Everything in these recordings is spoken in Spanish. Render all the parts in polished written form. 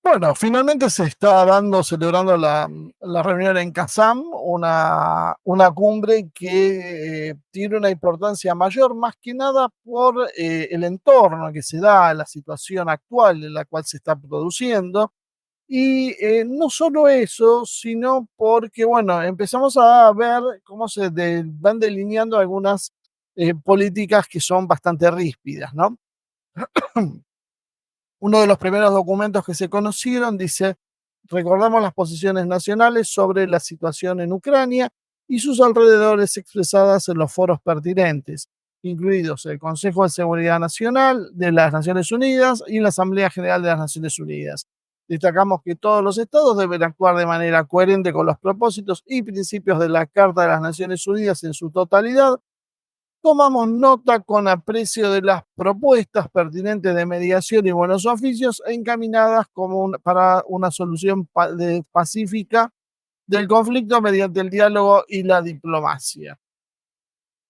Bueno, finalmente se está celebrando la reunión en Kazán, una cumbre que tiene una importancia mayor, más que nada por el entorno que se da, la situación actual en la cual se está produciendo. Y no solo eso, sino porque, bueno, empezamos a ver cómo van delineando algunas políticas que son bastante ríspidas, ¿no? Uno de los primeros documentos que se conocieron dice: recordamos las posiciones nacionales sobre la situación en Ucrania y sus alrededores expresadas en los foros pertinentes, incluidos el Consejo de Seguridad Nacional de las Naciones Unidas y la Asamblea General de las Naciones Unidas. Destacamos que todos los estados deben actuar de manera coherente con los propósitos y principios de la Carta de las Naciones Unidas en su totalidad. Tomamos nota con aprecio de las propuestas pertinentes de mediación y buenos oficios encaminadas para una solución pacífica del conflicto mediante el diálogo y la diplomacia.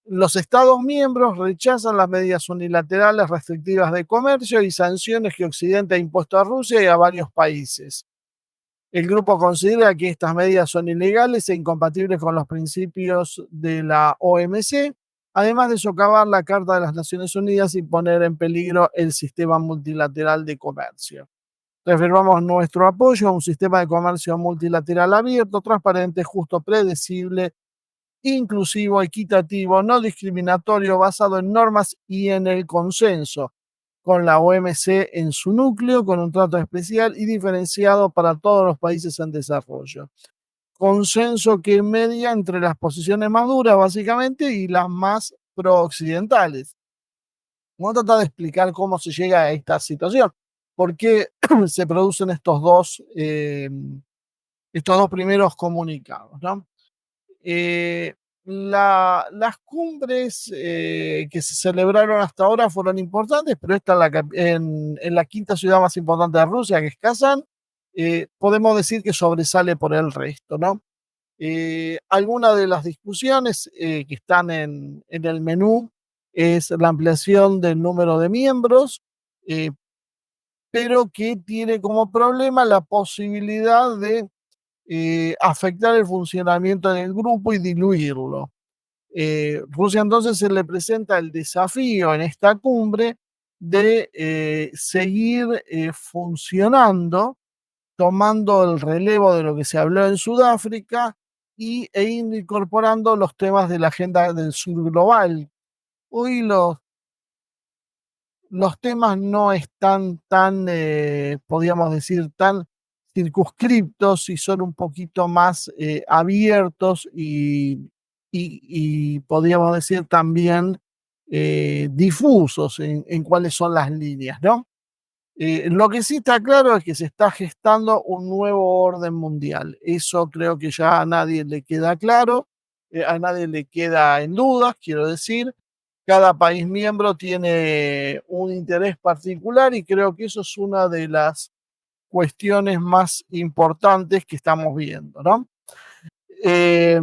Los Estados miembros rechazan las medidas unilaterales restrictivas de comercio y sanciones que Occidente ha impuesto a Rusia y a varios países. El grupo considera que estas medidas son ilegales e incompatibles con los principios de la OMC, además de socavar la Carta de las Naciones Unidas y poner en peligro el sistema multilateral de comercio. Reafirmamos nuestro apoyo a un sistema de comercio multilateral abierto, transparente, justo, predecible, inclusivo, equitativo, no discriminatorio, basado en normas y en el consenso, con la OMC en su núcleo, con un trato especial y diferenciado para todos los países en desarrollo. Consenso que media entre las posiciones más duras, básicamente, y las más pro-occidentales. Vamos a tratar de explicar cómo se llega a esta situación, por qué se producen estos dos primeros comunicados, ¿no? Las cumbres que se celebraron hasta ahora fueron importantes, pero esta en la quinta ciudad más importante de Rusia, que es Kazán, podemos decir que sobresale por el resto, ¿no? Algunas de las discusiones que están en el menú es la ampliación del número de miembros, eh, pero que tiene como problema la posibilidad de afectar el funcionamiento del grupo y diluirlo. Rusia entonces se le presenta el desafío en esta cumbre de seguir funcionando, tomando el relevo de lo que se habló en Sudáfrica e incorporando los temas de la agenda del sur global. Hoy los temas no están tan, podríamos decir, tan circunscriptos y son un poquito más abiertos y podríamos decir también difusos en cuáles son las líneas, ¿no? Lo que sí está claro es que se está gestando un nuevo orden mundial. Eso creo que ya a nadie le queda claro, a nadie le queda en dudas, quiero decir. Cada país miembro tiene un interés particular y creo que eso es una de las cuestiones más importantes que estamos viendo, ¿no? Eh,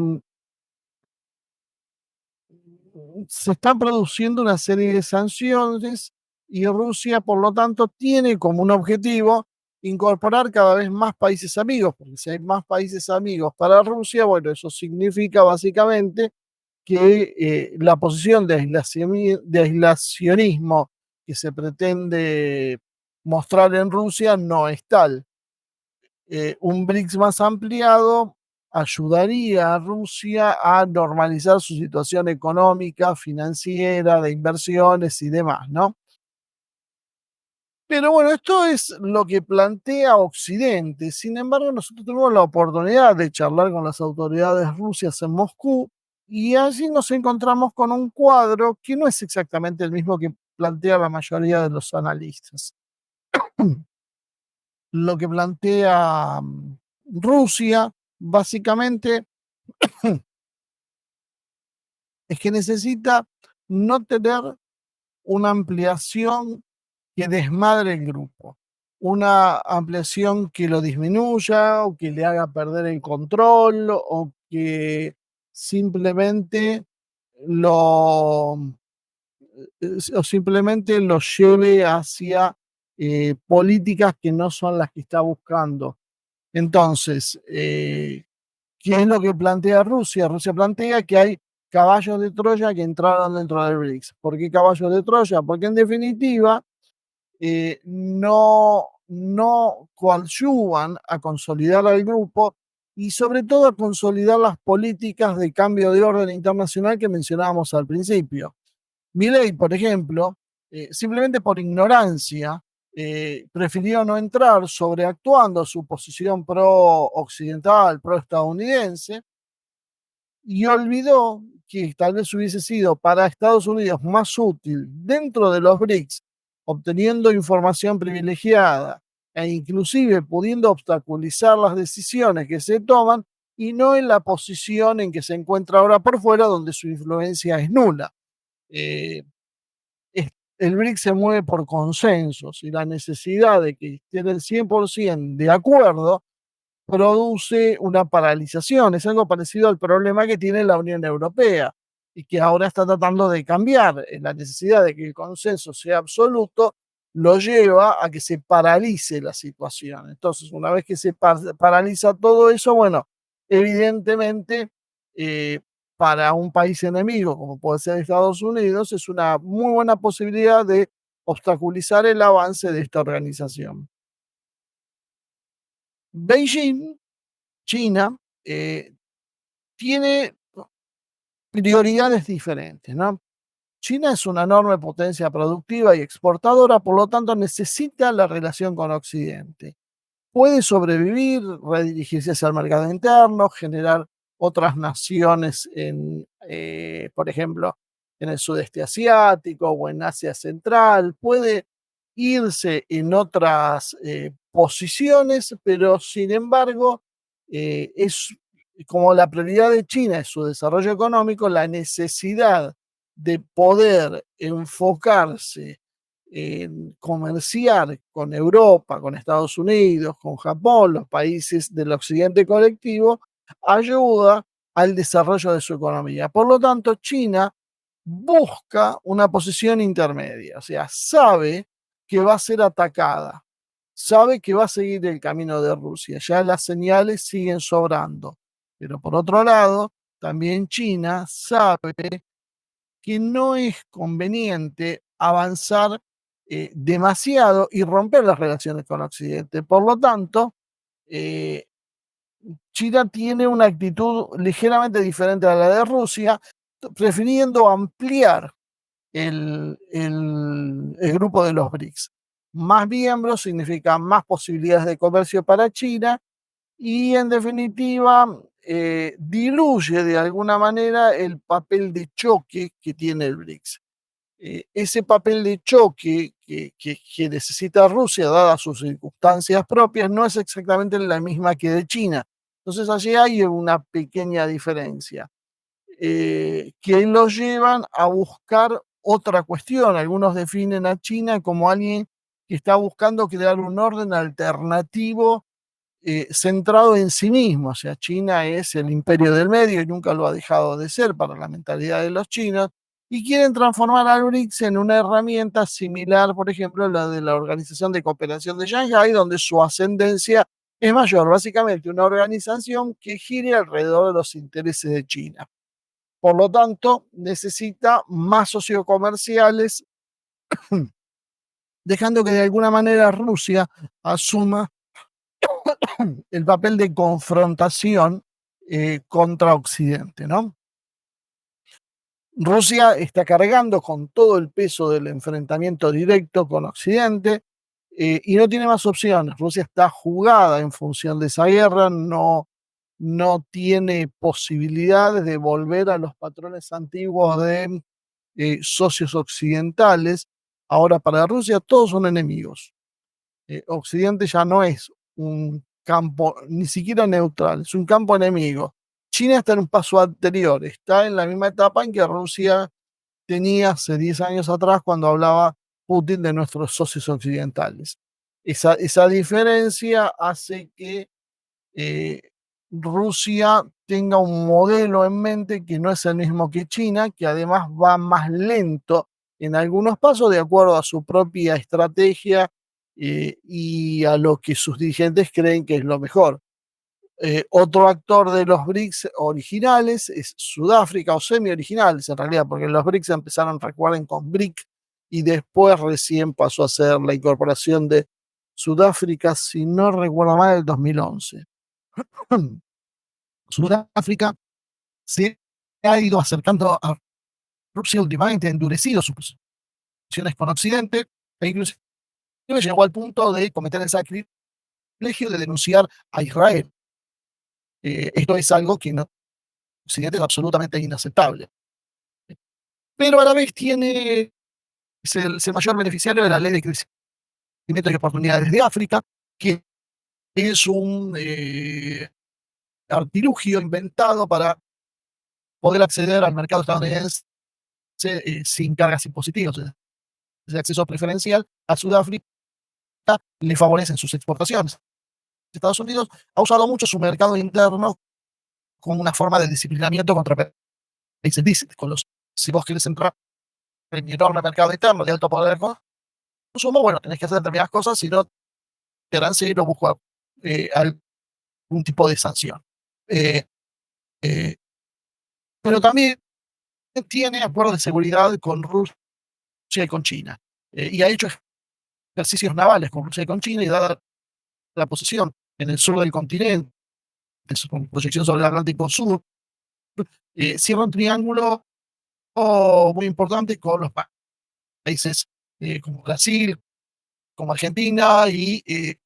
Se están produciendo una serie de sanciones y Rusia, por lo tanto, tiene como un objetivo incorporar cada vez más países amigos, porque si hay más países amigos para Rusia, bueno, eso significa básicamente que la posición de aislacionismo que se pretende mostrar en Rusia no es tal. Un BRICS más ampliado ayudaría a Rusia a normalizar su situación económica, financiera, de inversiones y demás, ¿no? Pero bueno, esto es lo que plantea Occidente. Sin embargo, nosotros tuvimos la oportunidad de charlar con las autoridades rusas en Moscú y allí nos encontramos con un cuadro que no es exactamente el mismo que plantea la mayoría de los analistas. Lo que plantea Rusia, básicamente, es que necesita no tener una ampliación que desmadre el grupo, una ampliación que lo disminuya o que le haga perder el control o que simplemente lo, o simplemente lo lleve hacia políticas que no son las que está buscando. Entonces, ¿qué es lo que plantea Rusia? Rusia plantea que hay caballos de Troya que entraron dentro del BRICS. ¿Por qué caballos de Troya? Porque en definitiva no coadyuvan a consolidar al grupo y sobre todo a consolidar las políticas de cambio de orden internacional que mencionábamos al principio. Milei, por ejemplo, simplemente por ignorancia, prefirió no entrar, sobreactuando su posición pro-occidental, pro-estadounidense, y olvidó que tal vez hubiese sido para Estados Unidos más útil dentro de los BRICS, obteniendo información privilegiada e inclusive pudiendo obstaculizar las decisiones que se toman y no en la posición en que se encuentra ahora por fuera, donde su influencia es nula. Eh, el BRICS se mueve por consensos y la necesidad de que estén el 100% de acuerdo produce una paralización. Es algo parecido al problema que tiene la Unión Europea y que ahora está tratando de cambiar. La necesidad de que el consenso sea absoluto lo lleva a que se paralice la situación. Entonces, una vez que se paraliza todo eso, bueno, evidentemente, para un país enemigo, como puede ser Estados Unidos, es una muy buena posibilidad de obstaculizar el avance de esta organización. Beijing, China, tiene prioridades diferentes, ¿no? China es una enorme potencia productiva y exportadora, por lo tanto necesita la relación con Occidente. Puede sobrevivir, redirigirse hacia el mercado interno, generar otras naciones por ejemplo, en el sudeste asiático o en Asia Central. Puede irse en otras posiciones, pero sin embargo, es como la prioridad de China es su desarrollo económico, la necesidad de poder enfocarse en comerciar con Europa, con Estados Unidos, con Japón, los países del occidente colectivo, ayuda al desarrollo de su economía. Por lo tanto, China busca una posición intermedia, o sea, sabe que va a ser atacada, sabe que va a seguir el camino de Rusia, ya las señales siguen sobrando, pero por otro lado, también China sabe que no es conveniente avanzar demasiado y romper las relaciones con Occidente. Por lo tanto, eh, China tiene una actitud ligeramente diferente a la de Rusia, prefiriendo ampliar el grupo de los BRICS. Más miembros significa más posibilidades de comercio para China y en definitiva diluye de alguna manera el papel de choque que tiene el BRICS. Ese papel de choque que necesita Rusia, dadas sus circunstancias propias, no es exactamente la misma que de China. Entonces allí hay una pequeña diferencia que los llevan a buscar otra cuestión. Algunos definen a China como alguien que está buscando crear un orden alternativo centrado en sí mismo. O sea, China es el imperio del medio y nunca lo ha dejado de ser para la mentalidad de los chinos. Y quieren transformar al BRICS en una herramienta similar, por ejemplo, a la de la Organización de Cooperación de Shanghái, donde su ascendencia es mayor. Básicamente, una organización que gire alrededor de los intereses de China. Por lo tanto, necesita más socios comerciales, dejando que de alguna manera Rusia asuma el papel de confrontación contra Occidente, ¿no? Rusia está cargando con todo el peso del enfrentamiento directo con Occidente y no tiene más opciones. Rusia está jugada en función de esa guerra, no tiene posibilidades de volver a los patrones antiguos de socios occidentales. Ahora, para Rusia todos son enemigos. Occidente ya no es un campo ni siquiera neutral, es un campo enemigo. China está en un paso anterior, está en la misma etapa en que Rusia tenía hace 10 años atrás cuando hablaba Putin de nuestros socios occidentales. Esa diferencia hace que eh, Rusia tenga un modelo en mente que no es el mismo que China, que además va más lento en algunos pasos de acuerdo a su propia estrategia y a lo que sus dirigentes creen que es lo mejor. Otro actor de los BRICS originales es Sudáfrica, o semi-originales en realidad, porque los BRICS empezaron, recuerden, con BRIC y después recién pasó a ser la incorporación de Sudáfrica, si no recuerdo mal, el 2011. Sudáfrica se ha ido acercando a Rusia últimamente, ha endurecido sus relaciones con Occidente e inclusive llegó al punto de cometer el sacrilegio de denunciar a Israel. Esto es algo que en Occidente es absolutamente inaceptable. Pero a la vez es el mayor beneficiario de la ley de crecimiento y oportunidades de África, que es un artilugio inventado para poder acceder al mercado estadounidense sin cargas impositivas. Ese acceso preferencial a Sudáfrica le favorecen sus exportaciones. Estados Unidos ha usado mucho su mercado interno como una forma de disciplinamiento contra países distintos. Si vos querés entrar en mi enorme mercado interno de alto poder de consumo, bueno, tenés que hacer determinadas cosas, si no te arancel o busco algún tipo de sanción. Eh, eh, pero también tiene acuerdos de seguridad con Rusia y con China. Y ha hecho ejercicios navales con Rusia y con China, y dada la posición en el sur del continente, con proyección sobre el Atlántico Sur, cierra un triángulo muy importante con los países como Brasil, como Argentina y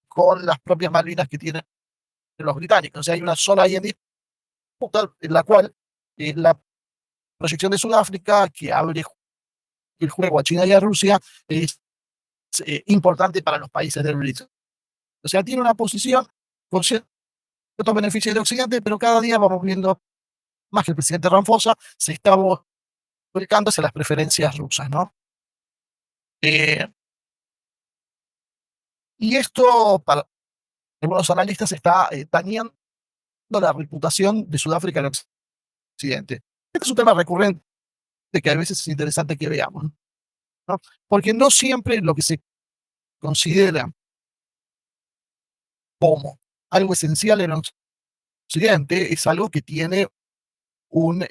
con las propias Malvinas que tienen los británicos. O sea, hay una zona ahí en disputa en la cual la proyección de Sudáfrica, que abre el juego a China y a Rusia, es importante para los países del BRICS. O sea, tiene una posición con ciertos beneficios de Occidente, pero cada día vamos viendo más que el presidente Ramaphosa se está volcando hacia las preferencias rusas, ¿no? Eh, y esto, para algunos analistas, está dañando la reputación de Sudáfrica en Occidente. Este es un tema recurrente que a veces es interesante que veamos, ¿no? Porque no siempre lo que se considera como algo esencial en Occidente es algo que tiene un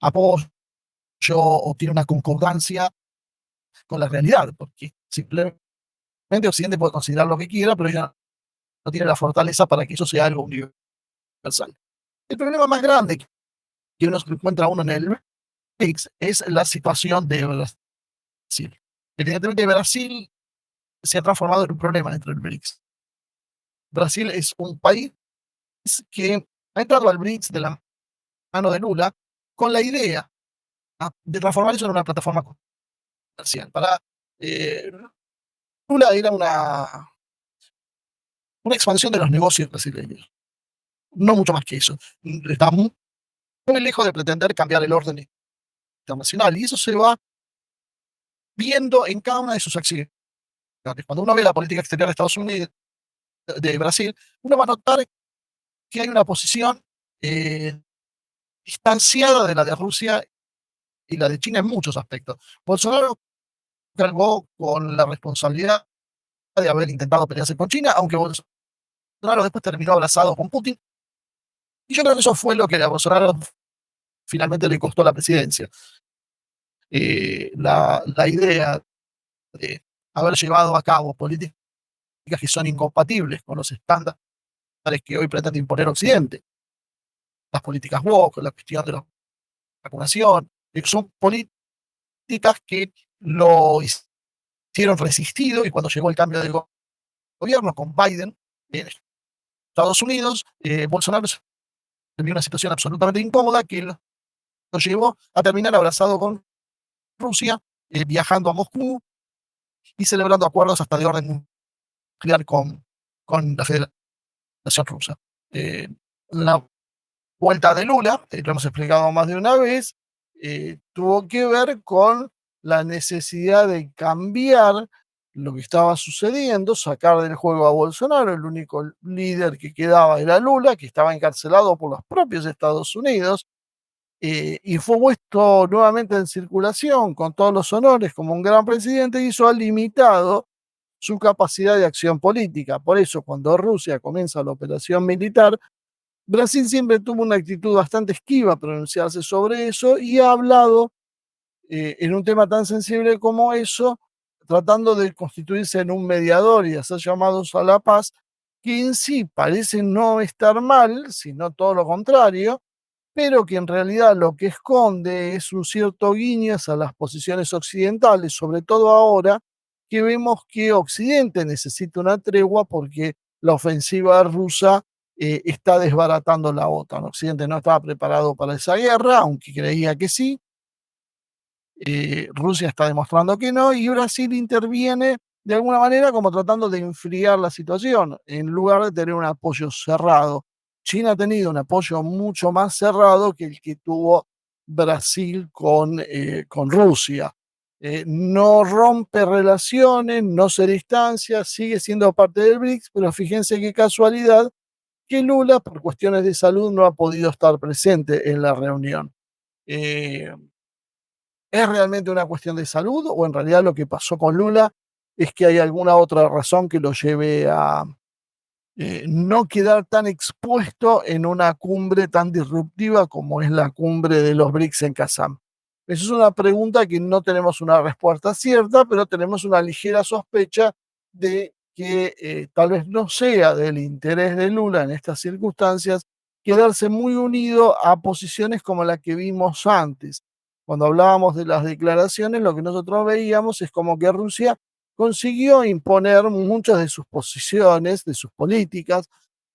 apoyo o tiene una concordancia con la realidad, porque simplemente Occidente puede considerar lo que quiera, pero ya no tiene la fortaleza para que eso sea algo universal. El problema más grande que uno se encuentra uno en el BRICS es la situación de Brasil. Evidentemente, Brasil se ha transformado en un problema dentro del BRICS. Brasil es un país que ha entrado al BRICS de la mano de Lula con la idea de transformar eso en una plataforma comercial. Para Lula era una expansión de los negocios brasileños, no mucho más que eso. Está muy lejos de pretender cambiar el orden internacional, y eso se va viendo en cada una de sus acciones. Cuando uno ve la política exterior de Estados Unidos, de Brasil, uno va a notar que hay una posición eh, distanciada de la de Rusia y la de China en muchos aspectos. Bolsonaro cargó con la responsabilidad de haber intentado pelearse con China, aunque Bolsonaro después terminó abrazado con Putin. Y yo creo que eso fue lo que a Bolsonaro finalmente le costó la presidencia. La idea de haber llevado a cabo políticas que son incompatibles con los estándares que hoy pretende imponer Occidente. Las políticas woke, la cuestión de la vacunación, son políticas que lo hicieron resistido, y cuando llegó el cambio de gobierno con Biden en Estados Unidos, Bolsonaro se vio una situación absolutamente incómoda que lo llevó a terminar abrazado con Rusia, viajando a Moscú y celebrando acuerdos hasta de orden nuclear con la Federación Rusa. La vuelta de Lula, lo hemos explicado más de una vez, tuvo que ver con la necesidad de cambiar lo que estaba sucediendo, sacar del juego a Bolsonaro. El único líder que quedaba era Lula, que estaba encarcelado por los propios Estados Unidos, y fue puesto nuevamente en circulación con todos los honores como un gran presidente, y eso ha limitado su capacidad de acción política. Por eso, cuando Rusia comienza la operación militar, Brasil siempre tuvo una actitud bastante esquiva a pronunciarse sobre eso y ha hablado en un tema tan sensible como eso, tratando de constituirse en un mediador y hacer llamados a la paz, que en sí parece no estar mal, sino todo lo contrario, pero que en realidad lo que esconde es un cierto guiño a las posiciones occidentales, sobre todo ahora que vemos que Occidente necesita una tregua porque la ofensiva rusa está desbaratando la OTAN. Occidente no estaba preparado para esa guerra, aunque creía que sí. Rusia está demostrando que no, y Brasil interviene de alguna manera como tratando de enfriar la situación, en lugar de tener un apoyo cerrado. China ha tenido un apoyo mucho más cerrado que el que tuvo Brasil con Rusia. No rompe relaciones, no se distancia, sigue siendo parte del BRICS, pero fíjense qué casualidad que Lula, por cuestiones de salud, no ha podido estar presente en la reunión. Eh, ¿Es realmente una cuestión de salud o en realidad lo que pasó con Lula es que hay alguna otra razón que lo lleve a no quedar tan expuesto en una cumbre tan disruptiva como es la cumbre de los BRICS en Kazán? Esa es una pregunta que no tenemos una respuesta cierta, pero tenemos una ligera sospecha de que tal vez no sea del interés de Lula en estas circunstancias quedarse muy unido a posiciones como la que vimos antes. Cuando hablábamos de las declaraciones, lo que nosotros veíamos es como que Rusia consiguió imponer muchas de sus posiciones, de sus políticas,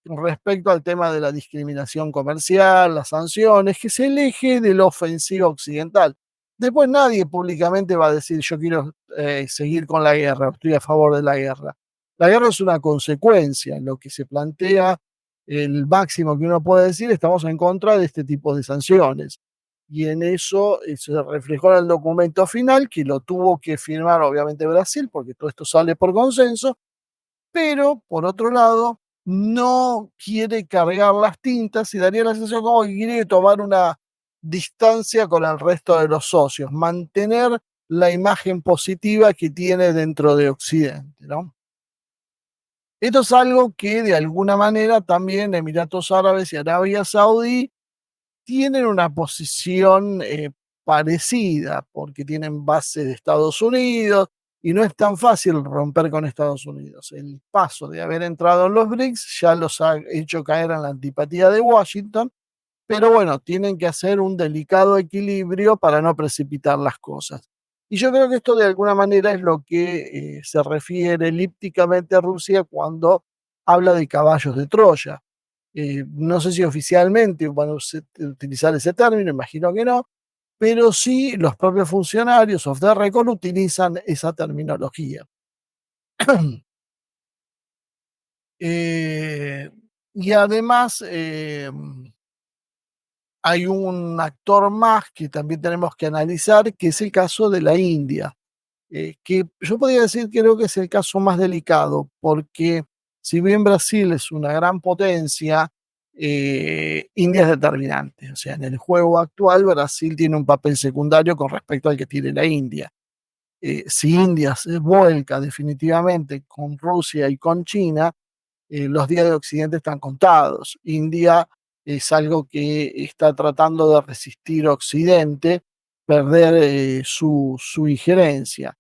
respecto al tema de la discriminación comercial, las sanciones, que es el eje de la ofensiva occidental. Después nadie públicamente va a decir yo quiero seguir con la guerra, estoy a favor de la guerra. La guerra es una consecuencia, en lo que se plantea el máximo que uno puede decir, estamos en contra de este tipo de sanciones. Y en eso se reflejó en el documento final, que lo tuvo que firmar obviamente Brasil, porque todo esto sale por consenso, pero por otro lado, no quiere cargar las tintas y daría la sensación como que quiere tomar una distancia con el resto de los socios, mantener la imagen positiva que tiene dentro de Occidente, ¿no? Esto es algo que de alguna manera también Emiratos Árabes y Arabia Saudí tienen una posición parecida, porque tienen base de Estados Unidos y no es tan fácil romper con Estados Unidos. El paso de haber entrado en los BRICS ya los ha hecho caer en la antipatía de Washington, pero bueno, tienen que hacer un delicado equilibrio para no precipitar las cosas. Y yo creo que esto de alguna manera es lo que se refiere elípticamente a Rusia cuando habla de caballos de Troya. No sé si oficialmente van a utilizar ese término, imagino que no, pero sí los propios funcionarios off the record utilizan esa terminología. Eh, y además hay un actor más que también tenemos que analizar, que es el caso de la India, que yo podría decir que creo que es el caso más delicado, porque si bien Brasil es una gran potencia, India es determinante. O sea, en el juego actual Brasil tiene un papel secundario con respecto al que tiene la India. Si India se vuelca definitivamente con Rusia y con China, los días de Occidente están contados. India es algo que está tratando de resistir Occidente, perder su injerencia.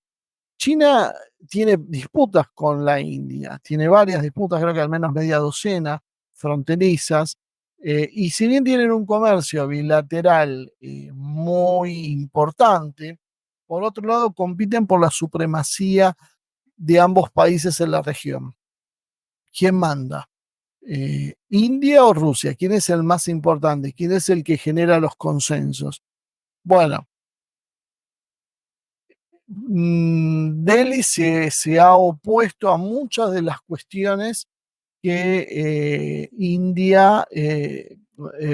China tiene disputas con la India, tiene varias disputas, creo que al menos media docena fronterizas, y si bien tienen un comercio bilateral muy importante, por otro lado compiten por la supremacía de ambos países en la región. ¿Quién manda? ¿India o Rusia? ¿Quién es el más importante? ¿Quién es el que genera los consensos? Bueno, Delhi se ha opuesto a muchas de las cuestiones que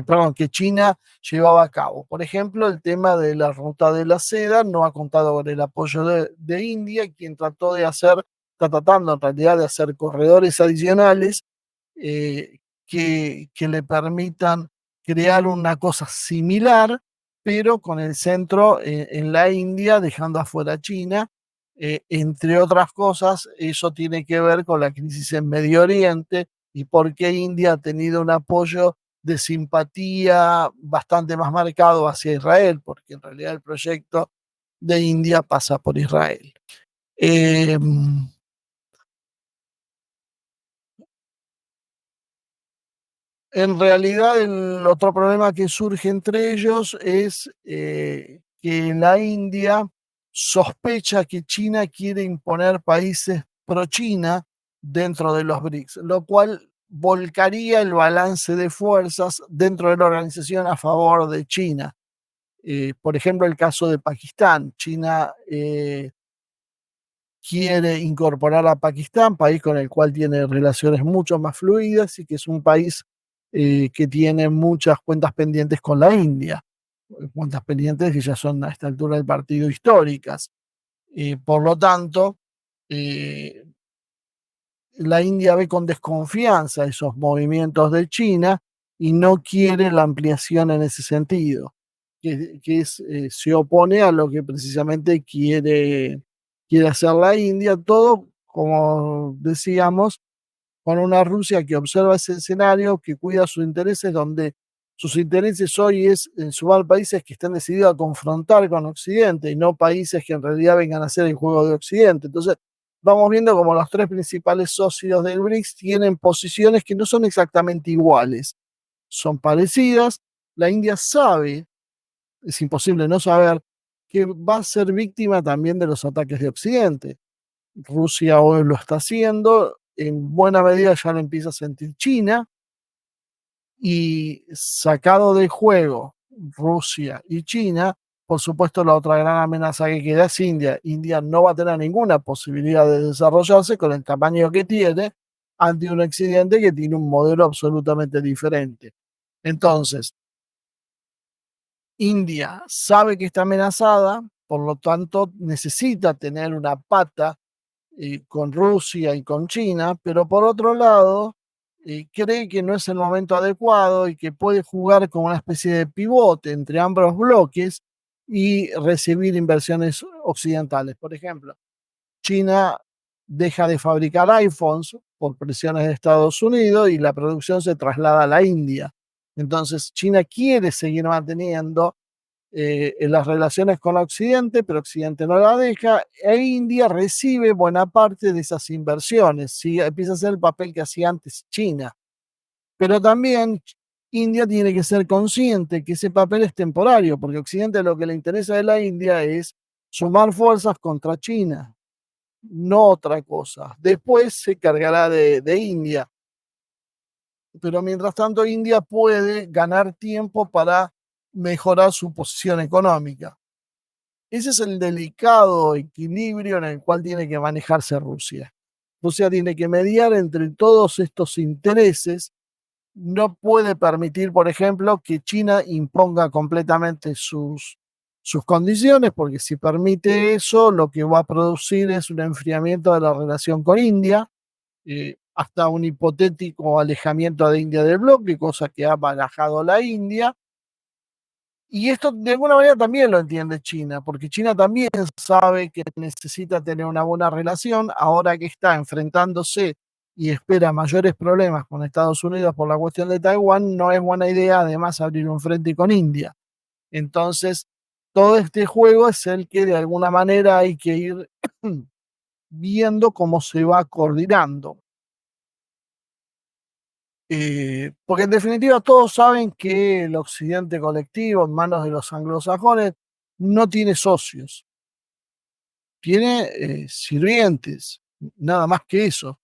perdón, que China llevaba a cabo. Por ejemplo, el tema de la ruta de la seda no ha contado con el apoyo de India, quien está tratando en realidad de hacer corredores adicionales que le permitan crear una cosa similar, pero con el centro en la India, dejando afuera China, Entre otras cosas, eso tiene que ver con la crisis en Medio Oriente y por qué India ha tenido un apoyo de simpatía bastante más marcado hacia Israel, porque en realidad el proyecto de India pasa por Israel. Eh, en realidad, el otro problema que surge entre ellos es que la India sospecha que China quiere imponer países pro-China dentro de los BRICS, lo cual volcaría el balance de fuerzas dentro de la organización a favor de China. Por ejemplo, el caso de Pakistán. China quiere incorporar a Pakistán, país con el cual tiene relaciones mucho más fluidas y que es un país que tiene muchas cuentas pendientes con la India, cuentas pendientes que ya son a esta altura del partido históricas. Por lo tanto, eh, la India ve con desconfianza esos movimientos de China y no quiere la ampliación en ese sentido, se opone a lo que precisamente quiere hacer la India, todo, como decíamos, con una Rusia que observa ese escenario, que cuida sus intereses, donde sus intereses hoy es en sumar países que están decididos a confrontar con Occidente y no países que en realidad vengan a hacer el juego de Occidente. Entonces, vamos viendo como los tres principales socios del BRICS tienen posiciones que no son exactamente iguales, son parecidas. La India sabe, es imposible no saber, que va a ser víctima también de los ataques de Occidente. Rusia hoy lo está haciendo, en buena medida ya lo empieza a sentir China, y sacado de juego Rusia y China, por supuesto la otra gran amenaza que queda es India. India no va a tener ninguna posibilidad de desarrollarse con el tamaño que tiene ante un Occidente que tiene un modelo absolutamente diferente. Entonces, India sabe que está amenazada, por lo tanto necesita tener una pata con Rusia y con China, pero por otro lado, cree que no es el momento adecuado y que puede jugar como una especie de pivote entre ambos bloques y recibir inversiones occidentales. Por ejemplo, China deja de fabricar iPhones por presiones de Estados Unidos y la producción se traslada a la India. Entonces, China quiere seguir manteniendo en las relaciones con Occidente, pero Occidente no la deja, e India recibe buena parte de esas inversiones, ¿sí? Empieza a hacer el papel que hacía antes China. Pero también India tiene que ser consciente que ese papel es temporario, porque Occidente lo que le interesa de la India es sumar fuerzas contra China, no otra cosa. Después se cargará de India, pero mientras tanto India puede ganar tiempo para mejorar su posición económica. Ese es el delicado equilibrio en el cual tiene que manejarse Rusia. Rusia tiene que mediar entre todos estos intereses. No puede permitir, por ejemplo, que China imponga completamente sus condiciones, porque si permite eso, lo que va a producir es un enfriamiento de la relación con India, hasta un hipotético alejamiento de India del bloque, cosa que ha barajado la India. Y esto de alguna manera también lo entiende China, porque China también sabe que necesita tener una buena relación ahora que está enfrentándose y espera mayores problemas con Estados Unidos por la cuestión de Taiwán. No es buena idea además abrir un frente con India. Entonces, todo este juego es el que de alguna manera hay que ir viendo cómo se va coordinando. Porque en definitiva todos saben que el occidente colectivo en manos de los anglosajones no tiene socios, tiene sirvientes, nada más que eso.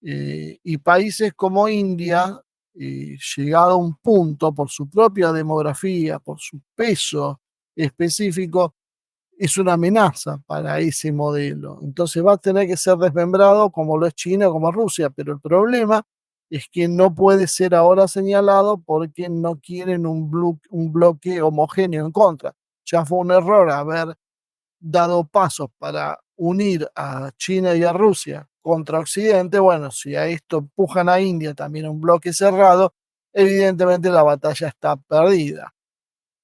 Y países como India, llegado a un punto por su propia demografía, por su peso específico, es una amenaza para ese modelo. Entonces va a tener que ser desmembrado como lo es China, como Rusia, pero el problema es que no puede ser ahora señalado porque no quieren un bloque homogéneo en contra. Ya fue un error haber dado pasos para unir a China y a Rusia contra Occidente. Bueno, si a esto empujan a India también a un bloque cerrado, evidentemente la batalla está perdida.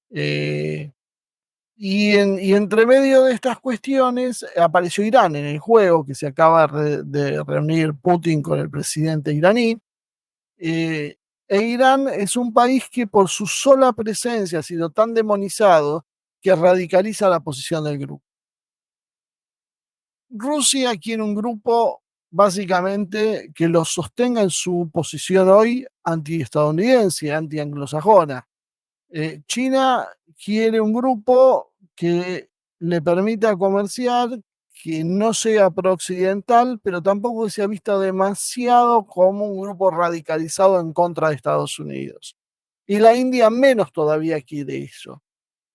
Eh, Y entre medio de estas cuestiones apareció Irán en el juego, que se acaba de reunir Putin con el presidente iraní. Eh, Irán es un país que por su sola presencia ha sido tan demonizado que radicaliza la posición del grupo. Rusia quiere un grupo básicamente que lo sostenga en su posición hoy anti-estadounidense, anti-anglosajona. China quiere un grupo que le permita comerciar, que no sea pro-occidental, pero tampoco sea visto demasiado como un grupo radicalizado en contra de Estados Unidos. Y la India menos todavía quiere eso.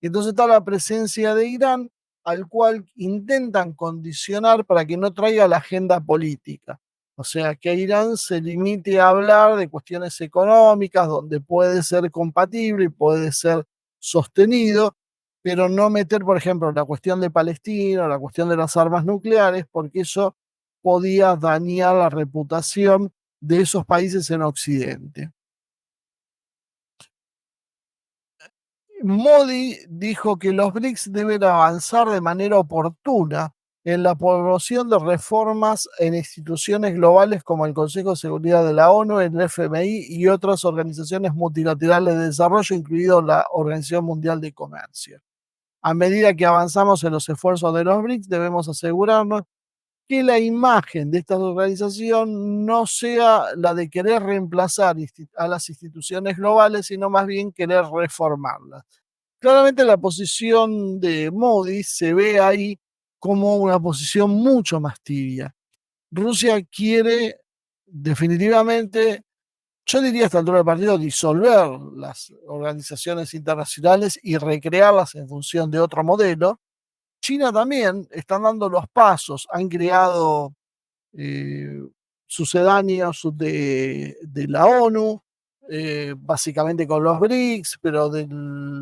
Entonces está la presencia de Irán, al cual intentan condicionar para que no traiga la agenda política. O sea, que Irán se limite a hablar de cuestiones económicas, donde puede ser compatible y puede ser sostenido, pero no meter, por ejemplo, la cuestión de Palestina o la cuestión de las armas nucleares, porque eso podía dañar la reputación de esos países en Occidente. Modi dijo que los BRICS deben avanzar de manera oportuna en la promoción de reformas en instituciones globales como el Consejo de Seguridad de la ONU, el FMI y otras organizaciones multilaterales de desarrollo, incluido la Organización Mundial de Comercio. A medida que avanzamos en los esfuerzos de los BRICS, debemos asegurarnos que la imagen de esta organización no sea la de querer reemplazar a las instituciones globales, sino más bien querer reformarlas. Claramente la posición de Modi se ve ahí como una posición mucho más tibia. Rusia quiere definitivamente, yo diría a esta altura del partido, disolver las organizaciones internacionales y recrearlas en función de otro modelo. China también están dando los pasos, han creado eh, sucedáneos de la ONU, básicamente con los BRICS, pero del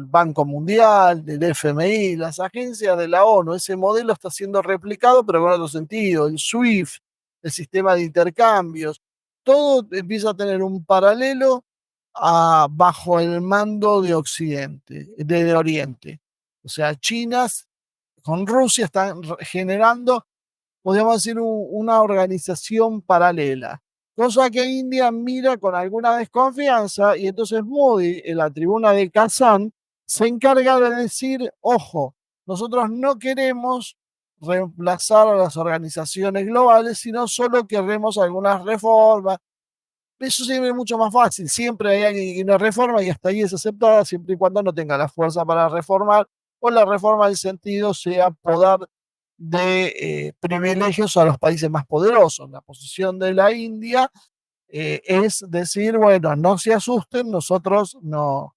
Banco Mundial, del FMI, las agencias de la ONU. Ese modelo está siendo replicado, pero con otro sentido. El SWIFT, el sistema de intercambios, todo empieza a tener un paralelo bajo el mando de Occidente, de Oriente. O sea, China con Rusia están generando, podríamos decir, una organización paralela, cosa que India mira con alguna desconfianza y entonces Modi, en la tribuna de Kazán, se encarga de decir, ojo, nosotros no queremos reemplazar a las organizaciones globales, sino solo queremos algunas reformas. Eso siempre es mucho más fácil, siempre hay una reforma y hasta ahí es aceptada, siempre y cuando no tenga la fuerza para reformar o la reforma del sentido sea podar de privilegios a los países más poderosos. La posición de la India es decir, bueno, no se asusten, nosotros no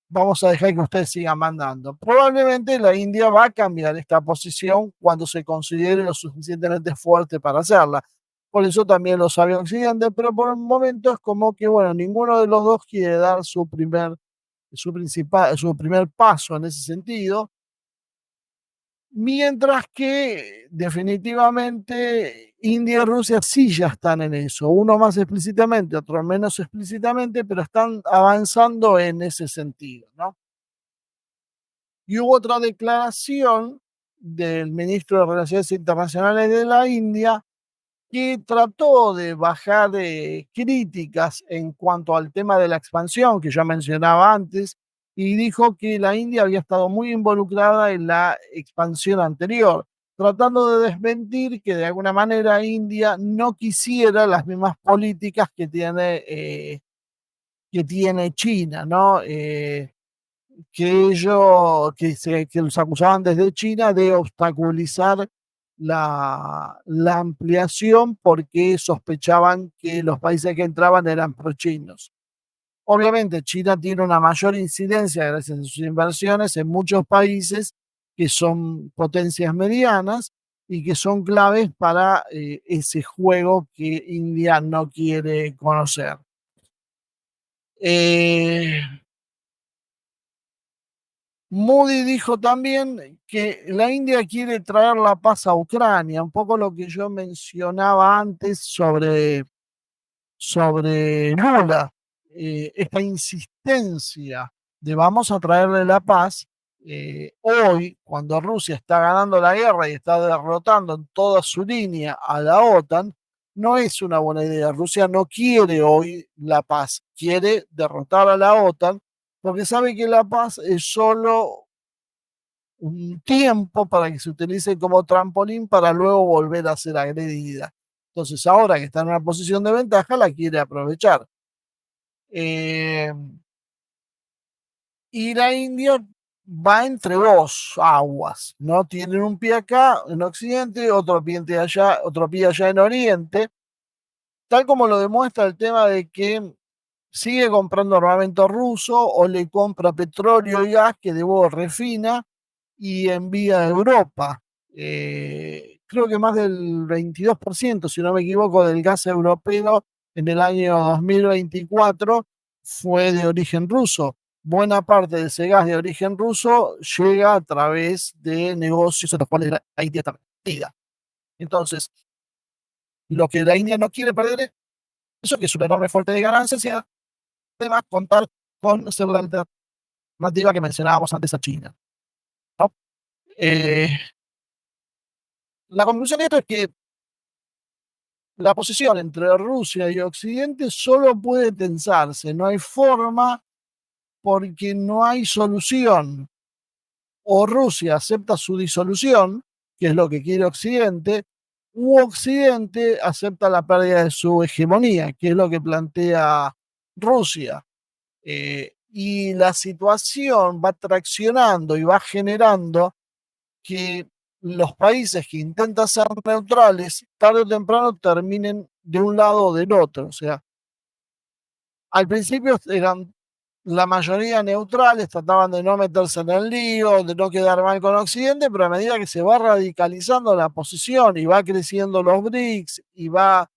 vamos a dejar que ustedes sigan mandando. Probablemente la India va a cambiar esta posición cuando se considere lo suficientemente fuerte para hacerla. Por eso también lo sabe Occidente, pero por el momento es como que, bueno, ninguno de los dos quiere dar su primer paso en ese sentido. Mientras que definitivamente India y Rusia sí ya están en eso, uno más explícitamente, otro menos explícitamente, pero están avanzando en ese sentido, ¿no? Y hubo otra declaración del ministro de Relaciones Internacionales de la India que trató de bajar críticas en cuanto al tema de la expansión que yo mencionaba antes y dijo que la India había estado muy involucrada en la expansión anterior, tratando de desmentir que de alguna manera India no quisiera las mismas políticas que tiene China, ¿no? Que los acusaban desde China de obstaculizar la ampliación porque sospechaban que los países que entraban eran pro-chinos. Obviamente, China tiene una mayor incidencia gracias a sus inversiones en muchos países que son potencias medianas y que son claves para ese juego que India no quiere conocer. Eh, Moody dijo también que la India quiere traer la paz a Ucrania, un poco lo que yo mencionaba antes sobre Lula, esta insistencia de vamos a traerle la paz, Hoy, cuando Rusia está ganando la guerra y está derrotando en toda su línea a la OTAN, no es una buena idea. Rusia no quiere hoy la paz, quiere derrotar a la OTAN porque sabe que la paz es solo un tiempo para que se utilice como trampolín para luego volver a ser agredida. Entonces, ahora que está en una posición de ventaja, la quiere aprovechar. Eh, y la India va entre dos aguas, ¿no? Tienen un pie acá en Occidente, otro pie allá en Oriente, tal como lo demuestra el tema de que sigue comprando armamento ruso o le compra petróleo y gas que de nuevo refina y envía a Europa. Creo que más del 22%, si no me equivoco, del gas europeo en el año 2024 fue de origen ruso. Buena parte de ese gas de origen ruso llega a través de negocios en los cuales la India está metida. Entonces, lo que la India no quiere perder es eso, que es una enorme fuente de ganancias, y además contar con ser la alternativa que mencionábamos antes a China, ¿no? Eh, la conclusión de esto es que la posición entre Rusia y Occidente solo puede tensarse, no hay forma porque no hay solución. O Rusia acepta su disolución, que es lo que quiere Occidente, u Occidente acepta la pérdida de su hegemonía, que es lo que plantea Rusia. Y la situación va traccionando y va generando que los países que intentan ser neutrales, tarde o temprano terminen de un lado o del otro. O sea, al principio eran la mayoría neutrales, trataban de no meterse en el lío, de no quedar mal con Occidente, pero a medida que se va radicalizando la posición y va creciendo los BRICS y va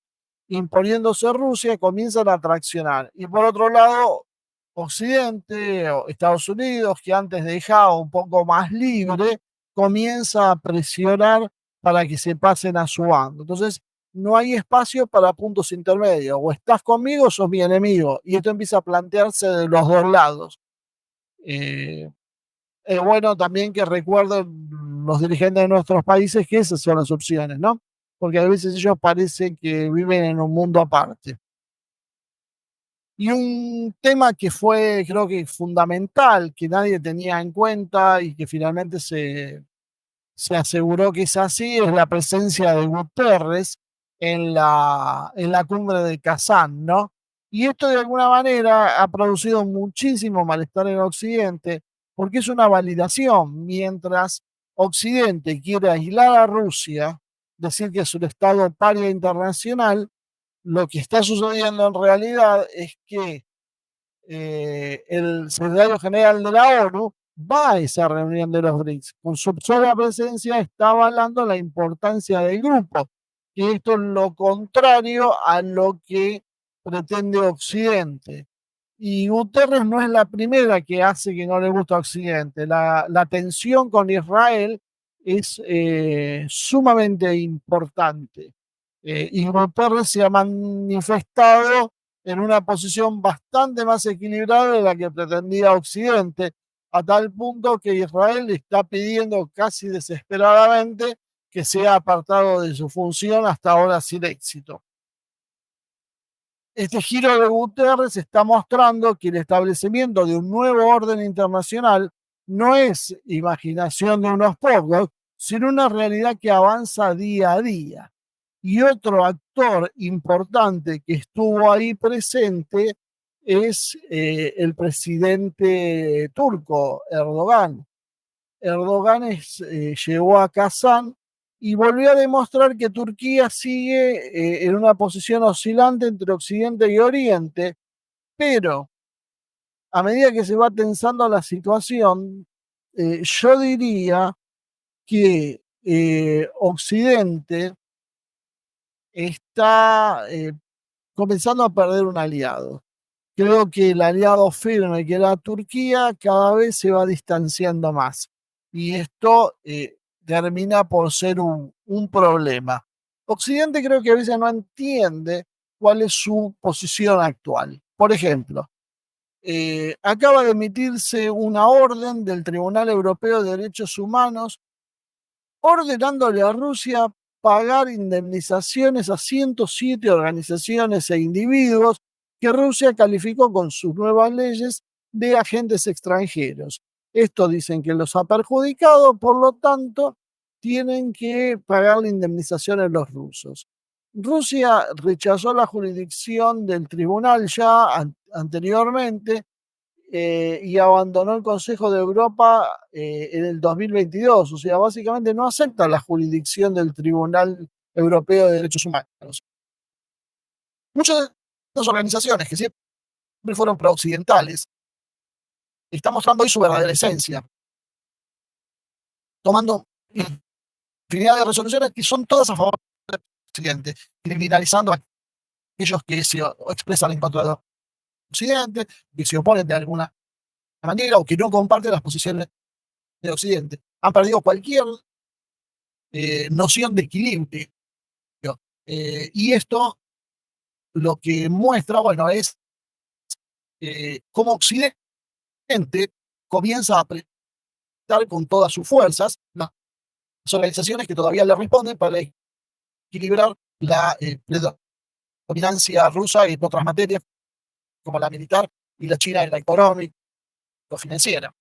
imponiéndose Rusia, comienzan a traccionar. Y por otro lado, Occidente o Estados Unidos, que antes dejaba un poco más libre, comienza a presionar para que se pasen a su bando. Entonces, no hay espacio para puntos intermedios. O estás conmigo o sos mi enemigo. Y esto empieza a plantearse de los dos lados. Eh, es bueno también que recuerden los dirigentes de nuestros países que esas son las opciones, ¿no? Porque a veces ellos parecen que viven en un mundo aparte. Y un tema que fue, creo que fundamental, que nadie tenía en cuenta y que finalmente se aseguró que es así, es la presencia de Guterres en la cumbre de Kazán, ¿no? Y esto de alguna manera ha producido muchísimo malestar en Occidente, porque es una validación. Mientras Occidente quiere aislar a Rusia, decir que es un Estado paria internacional, lo que está sucediendo en realidad es que el secretario general de la ONU va a esa reunión de los BRICS. Con su sola presencia está avalando la importancia del grupo. Y esto es lo contrario a lo que pretende Occidente. Y Guterres no es la primera que hace que no le gusta a Occidente. La tensión con Israel es sumamente importante. Y Guterres se ha manifestado en una posición bastante más equilibrada de la que pretendía Occidente, a tal punto que Israel está pidiendo casi desesperadamente que sea apartado de su función, hasta ahora sin éxito. Este giro de Guterres está mostrando que el establecimiento de un nuevo orden internacional no es imaginación de unos pocos, sino una realidad que avanza día a día. Y otro actor importante que estuvo ahí presente es el presidente turco, Erdogan. Llegó a Kazán y volvió a demostrar que Turquía sigue en una posición oscilante entre Occidente y Oriente, pero a medida que se va tensando la situación, yo diría que Occidente está comenzando a perder un aliado. Creo que el aliado firme que era Turquía cada vez se va distanciando más. Y esto termina por ser un problema. Occidente creo que a veces no entiende cuál es su posición actual. Por ejemplo, Acaba de emitirse una orden del Tribunal Europeo de Derechos Humanos ordenándole a Rusia pagar indemnizaciones a 107 organizaciones e individuos que Rusia calificó con sus nuevas leyes de agentes extranjeros. Esto dicen que los ha perjudicado, por lo tanto, tienen que pagar la indemnización a los rusos. Rusia rechazó la jurisdicción del tribunal ya anteriormente y abandonó el Consejo de Europa en el 2022. O sea, básicamente no acepta la jurisdicción del Tribunal Europeo de Derechos Humanos. Muchas de estas organizaciones que siempre fueron prooccidentales están mostrando hoy su verdadera esencia, tomando infinidad de resoluciones que son todas a favor del Occidente, criminalizando a aquellos que se expresan en contra del Occidente, que se oponen de alguna manera o que no comparten las posiciones de Occidente. Han perdido cualquier noción de equilibrio. Y esto lo que muestra, bueno, es cómo Occidente comienza a apretar con todas sus fuerzas las organizaciones que todavía le responden para equilibrar la predominancia rusa en otras materias, como la militar, y la China en la económica o financiera.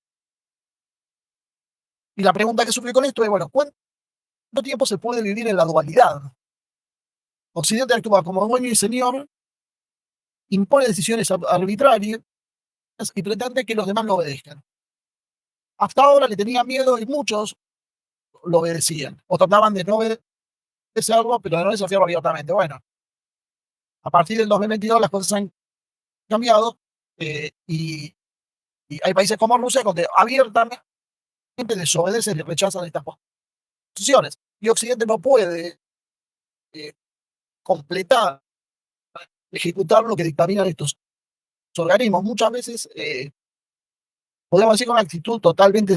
Y la pregunta que surge con esto es, bueno, ¿cuánto tiempo se puede vivir en la dualidad? Occidente actúa como dueño y señor, impone decisiones arbitrarias y pretende que los demás lo obedezcan. Hasta ahora le tenían miedo y muchos lo obedecían, o trataban de no obedecerlo, pero de no desafiarlo abiertamente. Bueno, a partir del 2022 las cosas han cambiado y hay países como Rusia donde abiertamente desobedecen y rechazan estas posiciones. Y Occidente no puede eh, completar, ejecutar lo que dictaminan estos organismos. Muchas veces podemos decir con una actitud totalmente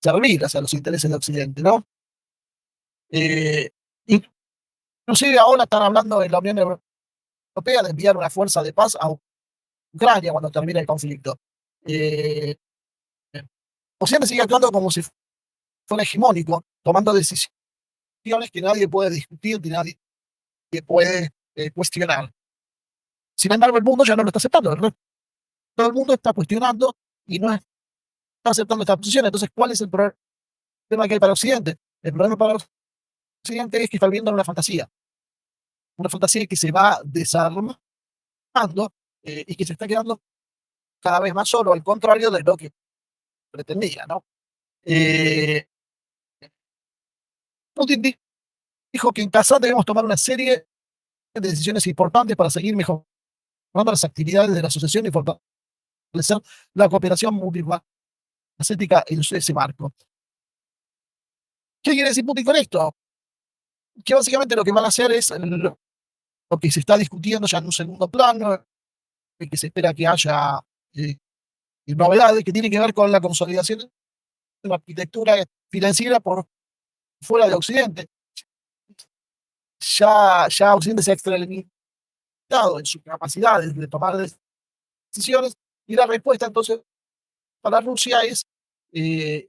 servir hacia los intereses de Occidente, ¿no? Eh, Inclusive ahora están hablando en la Unión Europea de enviar una fuerza de paz a Ucrania cuando termine el conflicto. Eh, Occidente sigue actuando como si fuera hegemónico, tomando decisiones que nadie puede discutir, ni nadie puede cuestionar. Sin embargo, el mundo ya no lo está aceptando. El resto del mundo está cuestionando y no está aceptando esta posición. Entonces, ¿cuál es el problema que hay para Occidente? El problema para Occidente es que está viviendo en una fantasía que se va desarmando y que se está quedando cada vez más solo, al contrario de lo que pretendía, ¿no? Eh, Putin dijo que en casa debemos tomar una serie de decisiones importantes para seguir mejorando las actividades de la asociación y fortalecer la cooperación multifacética en ese marco. ¿Qué quiere decir Putin con esto? Que básicamente lo que van a hacer es lo que se está discutiendo ya en un segundo plano, y que se espera que haya eh, novedades que tienen que ver con la consolidación de la arquitectura financiera por fuera de Occidente. Ya Occidente se ha extralimitado en sus capacidades de tomar decisiones y la respuesta entonces para Rusia es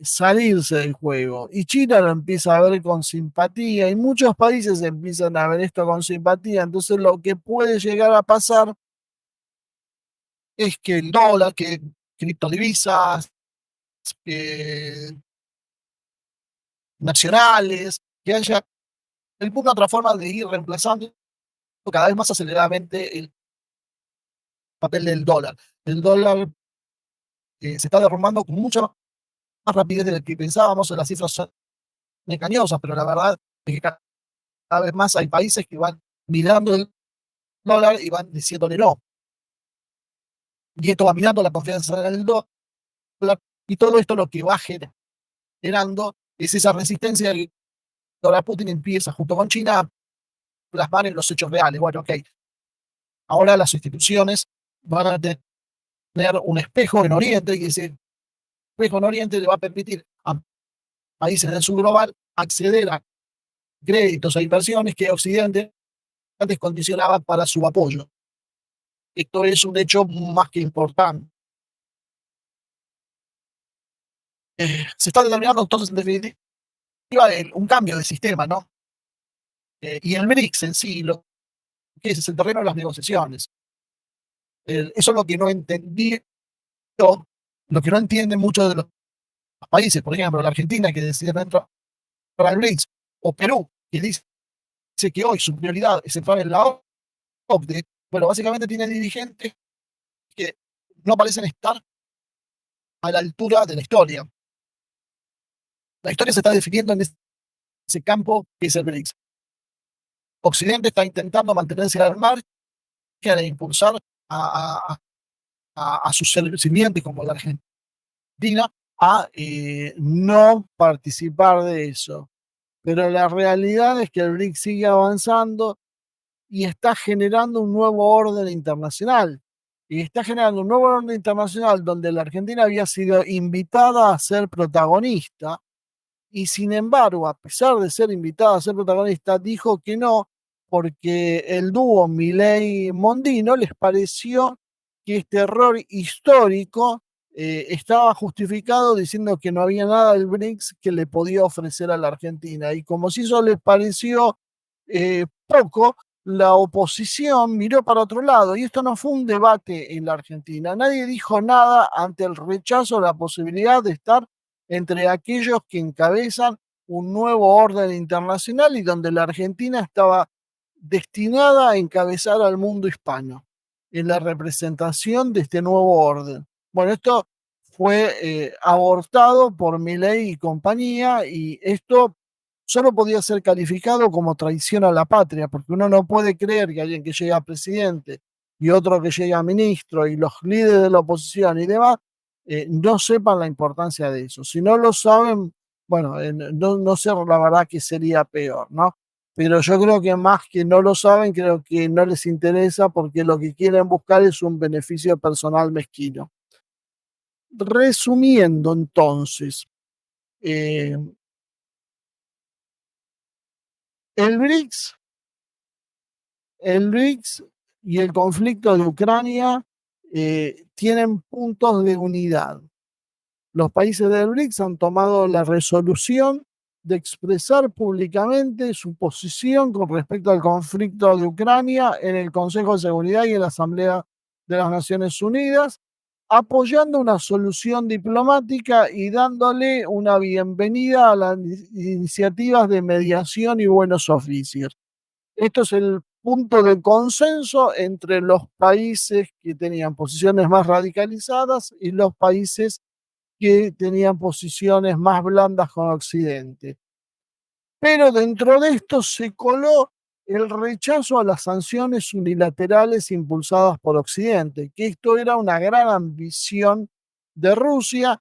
salirse del juego. Y China lo empieza a ver con simpatía y muchos países empiezan a ver esto con simpatía. Entonces lo que puede llegar a pasar es que el dólar, que criptodivisas eh, nacionales, que haya alguna otra forma de ir reemplazando cada vez más aceleradamente el papel del dólar. El dólar se está derrumbando con mucha más rapidez de lo que pensábamos. Las cifras son engañosas, pero la verdad es que cada vez más hay países que van mirando el dólar y van diciéndole no. Y esto va mirando la confianza en el dólar. Y todo esto lo que va generando es esa resistencia que ahora Putin empieza junto con China a plasmar en los hechos reales. Bueno, ok, ahora las instituciones van a tener un espejo en Oriente y ese espejo en Oriente le va a permitir a países del sur global acceder a créditos e inversiones que Occidente antes condicionaba para su apoyo. Esto es un hecho más que importante. se está determinando entonces, en definitiva, un cambio de sistema, ¿no? Y el BRICS en sí, lo que es el terreno de las negociaciones. Eso es lo que no entendí, lo que no entienden muchos de los países, por ejemplo, la Argentina, que decide no entrar al BRICS, o Perú, que dice que hoy su prioridad es entrar en la OCDE. Bueno, básicamente tiene dirigentes que no parecen estar a la altura de la historia. La historia se está definiendo en ese campo que es el BRICS. Occidente está intentando mantenerse al margen e impulsar a, a sus sirvientes como la Argentina a no participar de eso. Pero la realidad es que el BRICS sigue avanzando y está generando un nuevo orden internacional. Y está generando un nuevo orden internacional donde la Argentina había sido invitada a ser protagonista y sin embargo, a pesar de ser invitada a ser protagonista, dijo que no porque el dúo Milei-Mondino les pareció que este error histórico estaba justificado diciendo que no había nada del BRICS que le podía ofrecer a la Argentina. Y como si eso les pareció poco, la oposición miró para otro lado y esto no fue un debate en la Argentina. Nadie dijo nada ante el rechazo de la posibilidad de estar entre aquellos que encabezan un nuevo orden internacional y donde la Argentina estaba destinada a encabezar al mundo hispano en la representación de este nuevo orden. Bueno, esto fue abortado por Milei y compañía y esto solo podía ser calificado como traición a la patria, porque uno no puede creer que alguien que llega a presidente y otro que llega a ministro y los líderes de la oposición y demás no sepan la importancia de eso. Si no lo saben, bueno, no sé la verdad que sería peor, ¿no? Pero yo creo que más que no lo saben, creo que no les interesa porque lo que quieren buscar es un beneficio personal mezquino. Resumiendo entonces, eh, el BRICS, el BRICS y el conflicto de Ucrania tienen puntos de unidad. Los países del BRICS han tomado la resolución de expresar públicamente su posición con respecto al conflicto de Ucrania en el Consejo de Seguridad y en la Asamblea de las Naciones Unidas, apoyando una solución diplomática y dándole una bienvenida a las iniciativas de mediación y buenos oficios. Esto es el punto de consenso entre los países que tenían posiciones más radicalizadas y los países que tenían posiciones más blandas con Occidente. Pero dentro de esto se coló el rechazo a las sanciones unilaterales impulsadas por Occidente, que esto era una gran ambición de Rusia,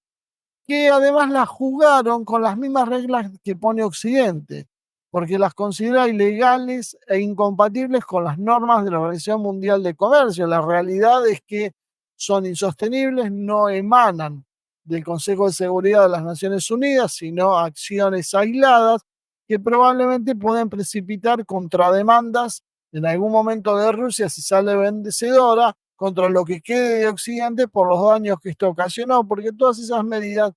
que además la jugaron con las mismas reglas que pone Occidente, porque las considera ilegales e incompatibles con las normas de la Organización Mundial de Comercio. La realidad es que son insostenibles, no emanan del Consejo de Seguridad de las Naciones Unidas, sino acciones aisladas que probablemente pueden precipitar contrademandas en algún momento de Rusia si sale vencedora contra lo que quede de Occidente por los daños que esto ocasionó, porque todas esas medidas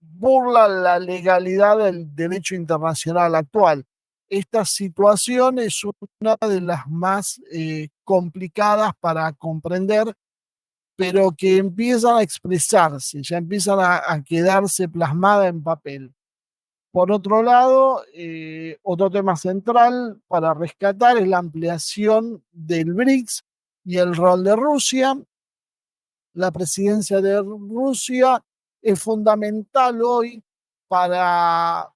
burlan la legalidad del derecho internacional actual. Esta situación es una de las más complicadas para comprender, pero que empiezan a expresarse, ya empiezan a quedarse plasmadas en papel. Por otro lado, otro tema central para rescatar es la ampliación del BRICS y el rol de Rusia. La presidencia de Rusia es fundamental hoy para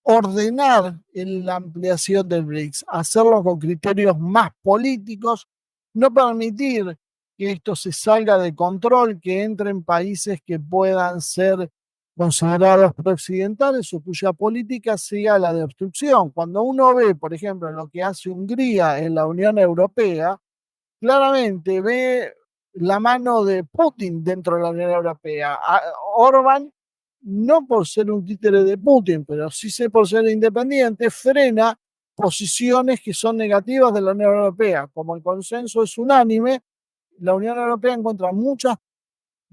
ordenar la ampliación del BRICS, hacerlo con criterios más políticos, no permitir que esto se salga de control, que entren países que puedan ser considerados prooccidentales o cuya política sea la de obstrucción. Cuando uno ve, por ejemplo, lo que hace Hungría en la Unión Europea, claramente ve la mano de Putin dentro de la Unión Europea. Orbán, no por ser un títere de Putin, pero sí sé por ser independiente, frena posiciones que son negativas de la Unión Europea. Como el consenso es unánime, la Unión Europea encuentra muchas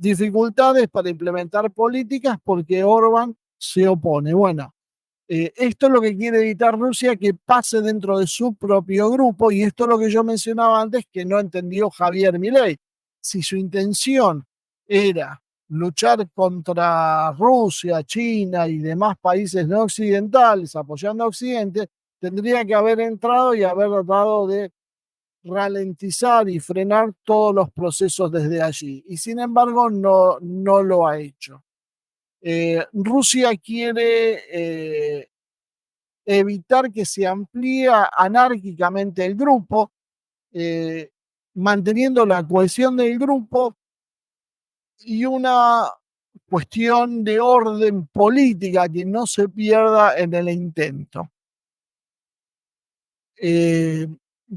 dificultades para implementar políticas porque Orbán se opone. Bueno, esto es lo que quiere evitar Rusia, que pase dentro de su propio grupo, y esto es lo que yo mencionaba antes, que no entendió Javier Milei. Si su intención era luchar contra Rusia, China y demás países no occidentales, apoyando a Occidente, tendría que haber entrado y haber tratado de ralentizar y frenar todos los procesos desde allí. Y sin embargo, no lo ha hecho. Rusia quiere evitar que se amplíe anárquicamente el grupo, eh, manteniendo la cohesión del grupo y una cuestión de orden política que no se pierda en el intento. Eh,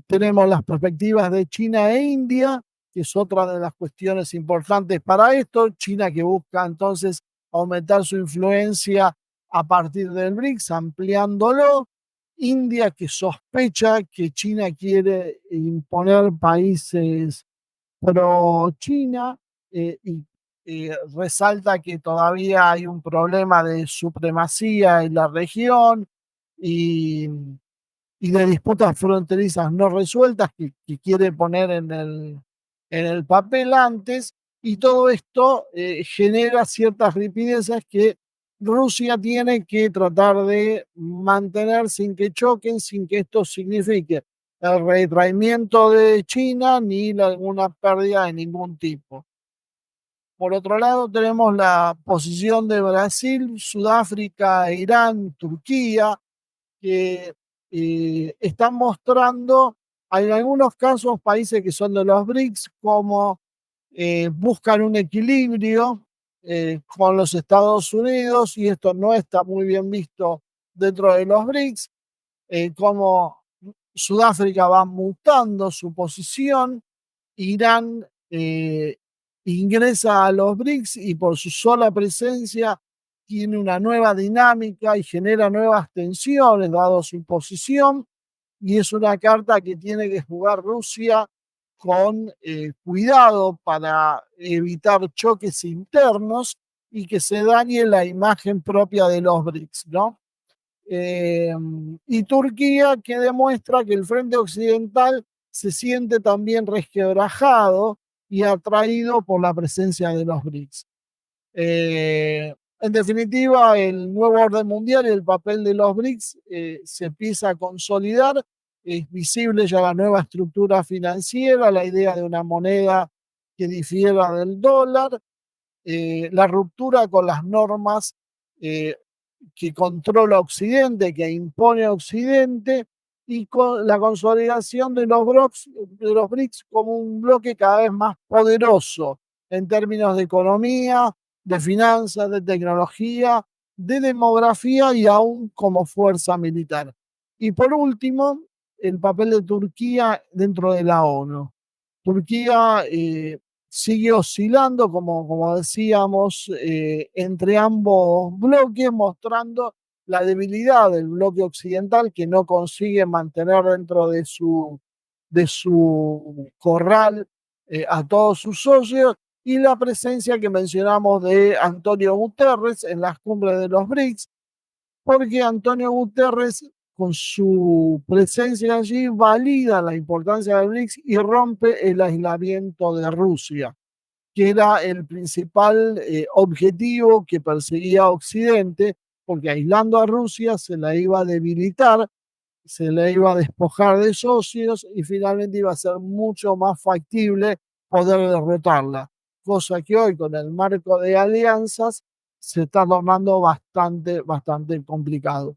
Tenemos las perspectivas de China e India, que es otra de las cuestiones importantes para esto. China, que busca entonces aumentar su influencia a partir del BRICS, ampliándolo. India, que sospecha que China quiere imponer países pro China, y resalta que todavía hay un problema de supremacía en la región y y de disputas fronterizas no resueltas que quiere poner en el papel antes, y todo esto genera ciertas ripideces que Rusia tiene que tratar de mantener sin que choquen, sin que esto signifique el retraimiento de China ni alguna pérdida de ningún tipo. Por otro lado, tenemos la posición de Brasil, Sudáfrica, Irán, Turquía, que están mostrando, en algunos casos, países que son de los BRICS, como buscan un equilibrio con los Estados Unidos, y esto no está muy bien visto dentro de los BRICS, como Sudáfrica va mutando su posición. Irán ingresa a los BRICS y por su sola presencia tiene una nueva dinámica y genera nuevas tensiones dado su posición, y es una carta que tiene que jugar Rusia con cuidado para evitar choques internos y que se dañe la imagen propia de los BRICS, ¿no? Y Turquía, que demuestra que el frente occidental se siente también resquebrajado y atraído por la presencia de los BRICS. En definitiva, el nuevo orden mundial y el papel de los BRICS se empieza a consolidar. Es visible ya la nueva estructura financiera, la idea de una moneda que difiera del dólar, la ruptura con las normas eh, que controla Occidente, que impone Occidente, y con la consolidación de los BRICS como un bloque cada vez más poderoso en términos de economía, de finanzas, de tecnología, de demografía y aún como fuerza militar. Y por último, el papel de Turquía dentro de la ONU. Turquía sigue oscilando, como decíamos, entre ambos bloques, mostrando la debilidad del bloque occidental, que no consigue mantener dentro de su corral a todos sus socios, y la presencia que mencionamos de Antonio Guterres en las cumbres de los BRICS, porque Antonio Guterres, con su presencia allí, valida la importancia del BRICS y rompe el aislamiento de Rusia, que era el principal objetivo que perseguía Occidente, porque aislando a Rusia se la iba a debilitar, se la iba a despojar de socios y finalmente iba a ser mucho más factible poder derrotarla, cosa que hoy, con el marco de alianzas, se está tornando bastante complicado.